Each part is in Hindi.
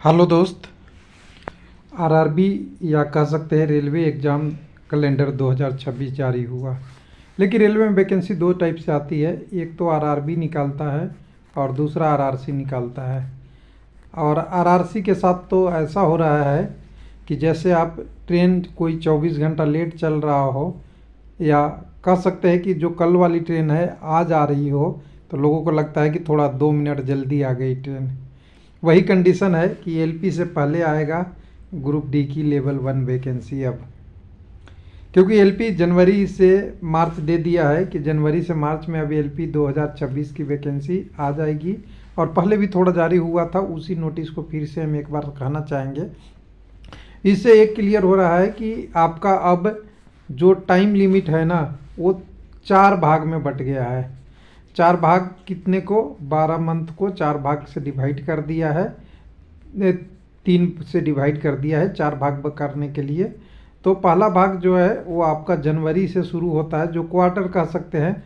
हेलो दोस्त। आरआरबी या कह सकते हैं रेलवे एग्ज़ाम कैलेंडर 2026 जारी हुआ। लेकिन रेलवे में वैकेंसी दो टाइप से आती है, एक तो आरआरबी निकालता है और दूसरा आरआरसी निकालता है। और आरआरसी के साथ तो ऐसा हो रहा है कि जैसे आप ट्रेन कोई 24 घंटा लेट चल रहा हो, या कह सकते हैं कि जो कल वाली ट्रेन है आज आ रही हो तो लोगों को लगता है कि थोड़ा 2 मिनट जल्दी आ गई ट्रेन। वही कंडीशन है कि एलपी से पहले आएगा ग्रुप डी की लेवल 1 वैकेंसी। अब क्योंकि एलपी जनवरी से मार्च दे दिया है कि जनवरी से मार्च में अब एलपी 2026 की वैकेंसी आ जाएगी, और पहले भी थोड़ा जारी हुआ था, उसी नोटिस को फिर से हम एक बार कहना चाहेंगे। इससे एक क्लियर हो रहा है कि आपका अब जो टाइम लिमिट है ना, वो 4 भाग में बट गया है। 4 भाग कितने को, 12 मंथ को 4 भाग से डिवाइड कर दिया है, 3 से डिवाइड कर दिया है 4 भाग करने के लिए। तो पहला भाग जो है वो आपका जनवरी से शुरू होता है, जो क्वार्टर कह सकते हैं।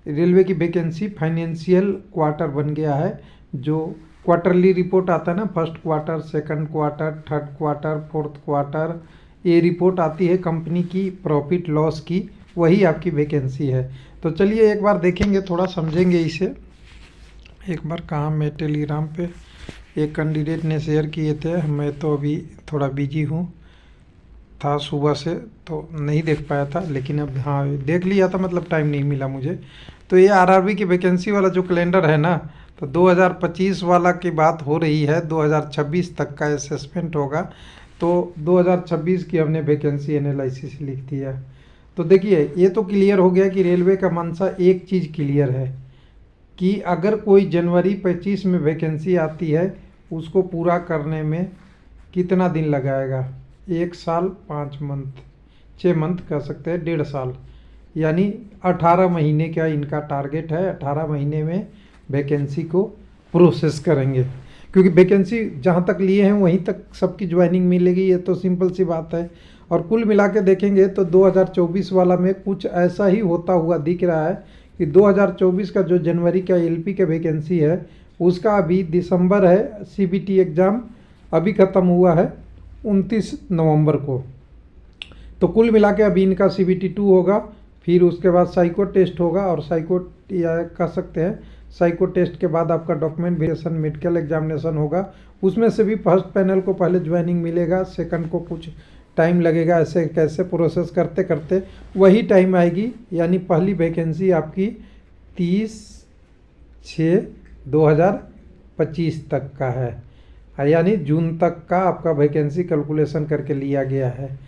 रेलवे की वैकेंसी फाइनेंशियल क्वार्टर बन गया है। जो क्वार्टरली रिपोर्ट आता है ना, first quarter, second quarter, third quarter, fourth quarter, ये रिपोर्ट आती है कंपनी की प्रॉफिट लॉस की, वही आपकी वैकेंसी है। तो चलिए एक बार देखेंगे, थोड़ा समझेंगे इसे। एक बार कहाँ मैं टेलीग्राम पे एक कैंडिडेट ने शेयर किए थे, मैं तो अभी थोड़ा बिजी हूँ, था सुबह से तो नहीं देख पाया था, लेकिन अब हाँ देख लिया था, मतलब टाइम नहीं मिला मुझे। तो ये आरआरबी की वैकेंसी वाला जो कैलेंडर है ना, तो 2025 वाला की बात हो रही है, 2026 तक का असेसमेंट होगा। तो 2026 की हमने वैकेंसी एनालिसिस लिख दिया। तो देखिए ये तो क्लियर हो गया कि रेलवे का मंशा, एक चीज़ क्लियर है कि अगर कोई जनवरी 25 में वैकेंसी आती है, उसको पूरा करने में कितना दिन लगाएगा, 1 साल 5 मंथ, 6 मंथ कह सकते हैं, 1.5 साल, यानी 18 महीने का इनका टारगेट है। 18 महीने में वैकेंसी को प्रोसेस करेंगे, क्योंकि वैकेंसी जहाँ तक लिए हैं वहीं तक सबकी ज्वाइनिंग मिलेगी, ये तो सिंपल सी बात है। और कुल मिला के देखेंगे तो 2024 वाला में कुछ ऐसा ही होता हुआ दिख रहा है कि 2024 का जो जनवरी का एलपी का वैकेंसी है, उसका अभी दिसंबर है, सीबीटी एग्ज़ाम अभी ख़त्म हुआ है 29 नवंबर को। तो कुल मिला के अभी इनका सीबीटी 2 होगा, फिर उसके बाद साइको टेस्ट होगा, और साइको या कह सकते हैं साइको टेस्ट के बाद आपका डॉक्यूमेंट वेरिफिकेशन, मेडिकल एग्जामिनेशन होगा। उसमें से भी फर्स्ट पैनल को पहले ज्वाइनिंग मिलेगा, सेकंड को कुछ टाइम लगेगा, ऐसे कैसे प्रोसेस करते करते वही टाइम आएगी। यानी पहली वैकेंसी आपकी 30/6/2025 तक का है, यानी जून तक का आपका वैकेंसी कैलकुलेशन करके लिया गया है।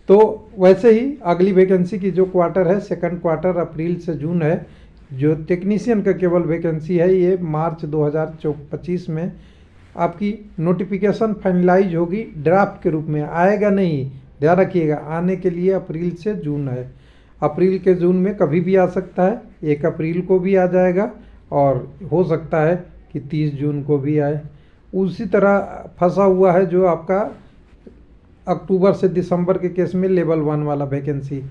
तो वैसे ही अगली वैकेंसी की जो क्वार्टर है, सेकंड क्वार्टर अप्रैल से जून है। जो टेक्नीशियन का केवल वैकेंसी है, ये मार्च 2025 में आपकी नोटिफिकेशन फाइनलाइज होगी, ड्राफ्ट के रूप में आएगा नहीं, ध्यान रखिएगा। आने के लिए अप्रैल से जून है, अप्रैल के जून में कभी भी आ सकता है, 1 अप्रैल को भी आ जाएगा, और हो सकता है कि 30 जून को भी आए। उसी तरह फंसा हुआ है जो आपका अक्टूबर से दिसंबर के केस में लेवल 1 वाला वैकेंसी।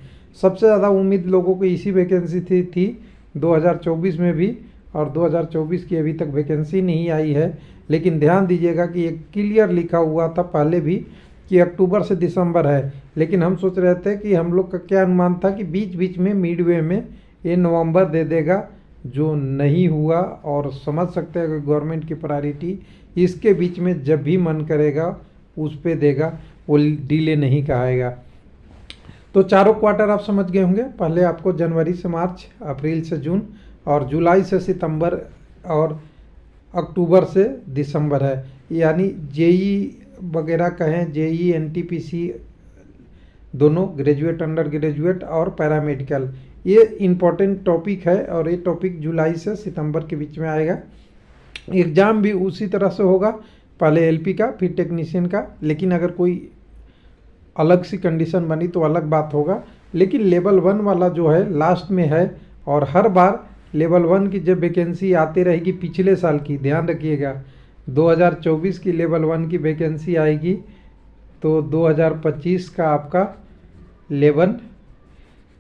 सबसे ज़्यादा उम्मीद लोगों को इसी वैकेंसी थी 2024 में भी, और 2024 की अभी तक वैकेंसी नहीं आई है। लेकिन ध्यान दीजिएगा कि एक क्लियर लिखा हुआ था पहले भी कि अक्टूबर से दिसंबर है, लेकिन हम सोच रहे थे कि हम लोग का क्या अनुमान था कि बीच बीच में मिडवे में ये नवंबर दे देगा, जो नहीं हुआ। और समझ सकते हैं कि गवर्नमेंट की प्रायोरिटी इसके बीच में जब भी मन करेगा उस पे देगा, वो डिले नहीं कहाएगा। तो चारों क्वार्टर आप समझ गए होंगे। पहले आपको जनवरी से मार्च, अप्रैल से जून, और जुलाई से सितंबर, और अक्टूबर से दिसंबर है। यानी जेई वगैरह कहें, जेई एनटीपीसी दोनों, ग्रेजुएट, अंडर ग्रेजुएट और पैरामेडिकल, ये इम्पोर्टेंट टॉपिक है, और ये टॉपिक जुलाई से सितंबर के बीच में आएगा। एग्ज़ाम भी उसी तरह से होगा, पहले एलपी का फिर टेक्नीशियन का। लेकिन अगर कोई अलग सी कंडीशन बनी तो अलग बात होगा, लेकिन लेवल 1 वाला जो है लास्ट में है। और हर बार लेवल 1 की जब वैकेंसी आती रहेगी, पिछले साल की ध्यान रखिएगा, 2024 की लेवल 1 की वैकेंसी आएगी तो 2025 का आपका लेवल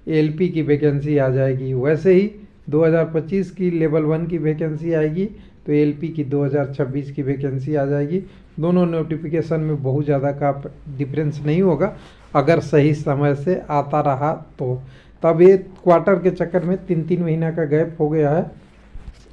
एलपी की वैकेंसी आ जाएगी। वैसे ही 2025 की लेवल 1 की वैकेंसी आएगी तो एलपी की 2026 की वैकेंसी आ जाएगी। दोनों नोटिफिकेशन में बहुत ज़्यादा का डिफरेंस नहीं होगा अगर सही समय से आता रहा तो। तब ये क्वार्टर के चक्कर में 3-3 महीना का गैप हो गया है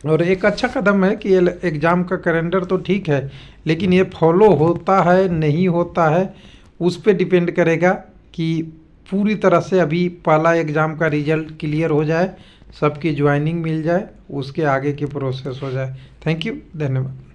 और एक अच्छा कदम है कि एग्ज़ाम का कैलेंडर तो ठीक है, लेकिन ये फॉलो होता है नहीं होता है उस पे डिपेंड करेगा कि पूरी तरह से अभी पहला एग्ज़ाम का रिजल्ट क्लियर हो जाए, सबकी ज्वाइनिंग मिल जाए, उसके आगे की प्रोसेस हो जाए। थैंक यू, धन्यवाद।